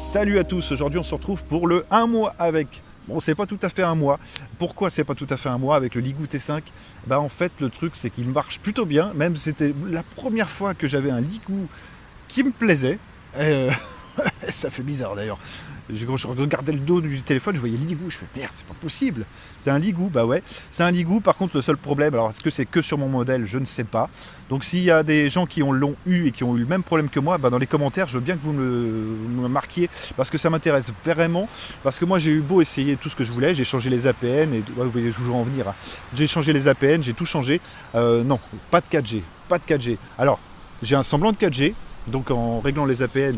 Salut à tous, aujourd'hui on se retrouve pour le 1 mois avec. Bon, c'est pas tout à fait un mois. Pourquoi c'est pas tout à fait un mois avec le Ligoo T5? Bah en fait le truc c'est qu'il marche plutôt bien, même c'était la première fois que j'avais un Ligoo qui me plaisait. Ça fait bizarre d'ailleurs. Je regardais le dos du téléphone, je voyais Ligoo, je fais merde, c'est pas possible. C'est un Ligoo, bah ouais, c'est un Ligoo. Par contre, le seul problème, alors est-ce que c'est que sur mon modèle, je ne sais pas. Donc s'il y a des gens qui l'ont eu et qui ont eu le même problème que moi, bah dans les commentaires, je veux bien que vous me marquiez parce que ça m'intéresse vraiment. Parce que moi, j'ai eu beau essayer tout ce que je voulais, j'ai changé les APN et ouais, vous voulez toujours en venir. Hein. J'ai changé les APN, j'ai tout changé. Non, pas de 4G, pas de 4G. Alors, j'ai un semblant de 4G, donc en réglant les APN.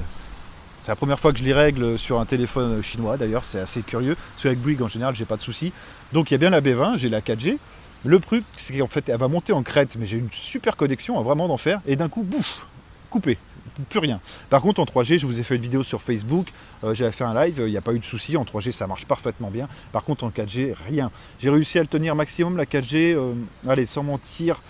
C'est la première fois que je les règle sur un téléphone chinois d'ailleurs, c'est assez curieux. Parce qu'avec Bouygues en général, j'ai pas de soucis. Donc il y a bien la B20, j'ai la 4G. Le truc, c'est qu'en fait, elle va monter en crête, mais j'ai une super connexion, vraiment d'enfer. Et d'un coup, bouf, coupé, plus rien. Par contre, en 3G, je vous ai fait une vidéo sur Facebook, j'avais fait un live, il n'y a pas eu de soucis. En 3G, ça marche parfaitement bien. Par contre, en 4G, rien. J'ai réussi à le tenir maximum, la 4G, allez, sans mentir,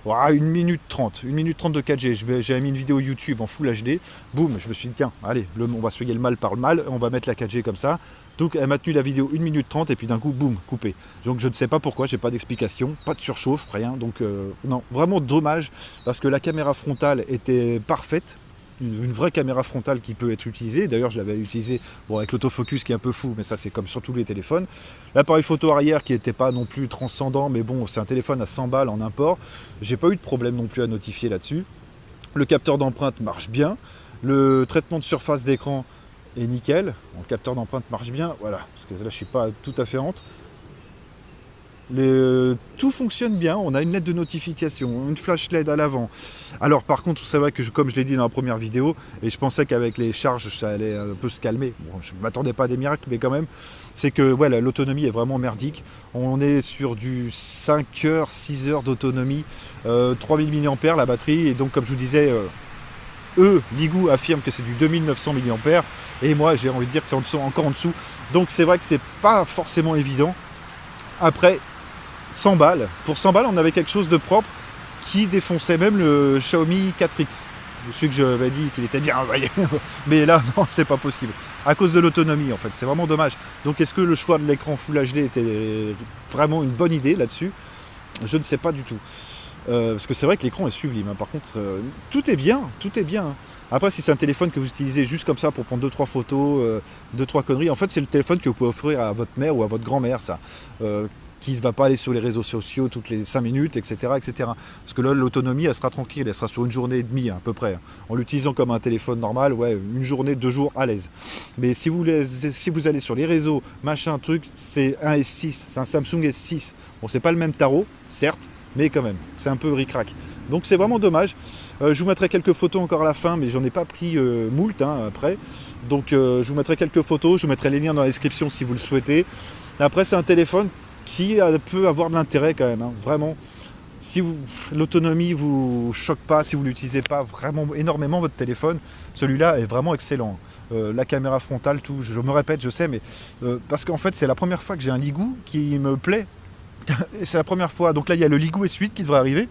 1 minute 30. 1 minute 30 de 4G. J'avais mis une vidéo YouTube en Full HD. Boum, je me suis dit, tiens, allez, on va soigner le mal par le mal, on va mettre la 4G comme ça. Donc elle m'a tenu la vidéo 1 minute 30 et puis d'un coup, boum, coupé. Donc je ne sais pas pourquoi, j'ai pas d'explication, pas de surchauffe, rien. Donc non, vraiment dommage parce que la caméra frontale était parfaite. Une vraie caméra frontale qui peut être utilisée. D'ailleurs, je l'avais utilisée avec l'autofocus qui est un peu fou, mais ça c'est comme sur tous les téléphones. L'appareil photo arrière qui n'était pas non plus transcendant, mais bon, c'est un téléphone à 100 balles en import. J'ai pas eu de problème non plus à notifier là-dessus. Le capteur d'empreinte marche bien. Le traitement de surface d'écran est nickel. Bon, le capteur d'empreinte marche bien, voilà, parce que là je suis pas tout à fait entre. Tout fonctionne bien, on a une LED de notification, une flash LED à l'avant. Alors par contre, c'est vrai que comme je l'ai dit dans la première vidéo, et je pensais qu'avec les charges ça allait un peu se calmer, bon, je ne m'attendais pas à des miracles, mais quand même, c'est que ouais, l'autonomie est vraiment merdique. On est sur du 5 heures, 6 heures d'autonomie, 3000 mAh la batterie, et donc comme je vous disais, Ligoo affirme que c'est du 2900 mAh, et moi j'ai envie de dire que c'est encore en dessous. Donc c'est vrai que c'est pas forcément évident. Après, 100 balles. Pour 100 balles, on avait quelque chose de propre qui défonçait même le Xiaomi 4X. Celui que j'avais dit qu'il était bien, mais là, non, c'est pas possible. À cause de l'autonomie, en fait, c'est vraiment dommage. Donc, est-ce que le choix de l'écran Full HD était vraiment une bonne idée là-dessus? Je ne sais pas du tout. Parce que c'est vrai que l'écran est sublime. Hein. Par contre, tout est bien, tout est bien. Hein. Après, si c'est un téléphone que vous utilisez juste comme ça pour prendre 2-3 photos, 2-3 conneries, en fait, c'est le téléphone que vous pouvez offrir à votre mère ou à votre grand-mère, ça. Qui ne va pas aller sur les réseaux sociaux toutes les 5 minutes, etc. etc. Parce que là, l'autonomie, elle sera tranquille, elle sera sur une journée et demie, à peu près. En l'utilisant comme un téléphone normal, ouais, une journée, 2 jours à l'aise. Mais si vous allez sur les réseaux, machin, truc, c'est un S6, c'est un Samsung S6. Bon, c'est pas le même tarot, certes, mais quand même, c'est un peu ric-rac. Donc c'est vraiment dommage. Je vous mettrai quelques photos encore à la fin, mais j'en ai pas pris moult après. Donc je vous mettrai quelques photos, je vous mettrai les liens dans la description si vous le souhaitez. Après, c'est un téléphone qui peut avoir de l'intérêt quand même, hein, vraiment. Si l'autonomie vous choque pas, si vous l'utilisez pas vraiment énormément votre téléphone, celui-là est vraiment excellent. La caméra frontale, tout, je me répète, je sais, mais parce qu'en fait c'est la première fois que j'ai un Ligoo qui me plaît. C'est la première fois, donc là il y a le Ligoo S8 qui devrait arriver.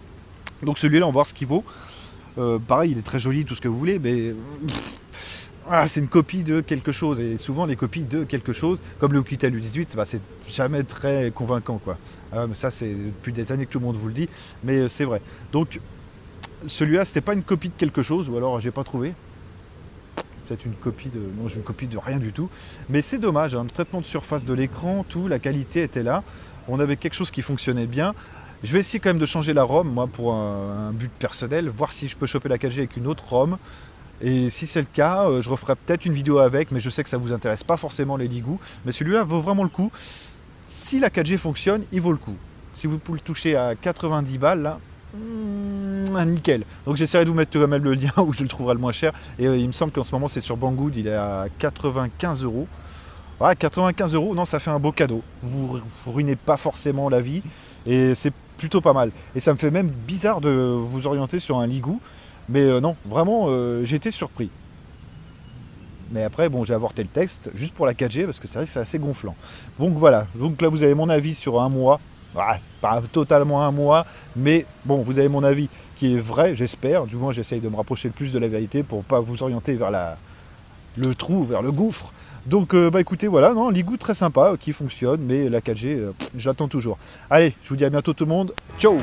Donc celui-là on va voir ce qu'il vaut. Pareil, il est très joli, tout ce que vous voulez, mais c'est une copie de quelque chose, et souvent les copies de quelque chose, comme le Oukitel U18, c'est jamais très convaincant, quoi. Ça c'est depuis des années que tout le monde vous le dit, mais c'est vrai. Donc celui-là c'était pas une copie de quelque chose, ou alors j'ai pas trouvé. Peut-être une copie de. Non, j'ai une copie de rien du tout. Mais c'est dommage, hein, le traitement de surface de l'écran, tout, la qualité était là. On avait quelque chose qui fonctionnait bien. Je vais essayer quand même de changer la ROM, moi, pour un but personnel, voir si je peux choper la 4G avec une autre ROM. Et si c'est le cas, je referai peut-être une vidéo avec, mais je sais que ça ne vous intéresse pas forcément les Ligoo. Mais celui-là vaut vraiment le coup. Si la 4G fonctionne, il vaut le coup. Si vous pouvez le toucher à 90 balles, là, nickel. Donc j'essaierai de vous mettre quand même le lien où je le trouverai le moins cher. Et il me semble qu'en ce moment c'est sur Banggood, il est à 95 euros. Ouais, 95 euros, non, ça fait un beau cadeau. Vous ruinez pas forcément la vie et c'est plutôt pas mal. Et ça me fait même bizarre de vous orienter sur un Ligou, mais non, vraiment, j'ai été surpris. Mais après, bon, j'ai avorté le texte juste pour la 4G parce que c'est vrai que c'est assez gonflant. Donc voilà, donc là vous avez mon avis sur un mois. Ah, pas totalement un mois, mais bon, vous avez mon avis qui est vrai, j'espère. Du moins, j'essaye de me rapprocher le plus de la vérité pour pas vous orienter vers le trou, vers le gouffre. Donc bah écoutez, voilà, non, Ligou très sympa, qui fonctionne, mais la 4G, j'attends toujours. Allez, je vous dis à bientôt tout le monde. Ciao!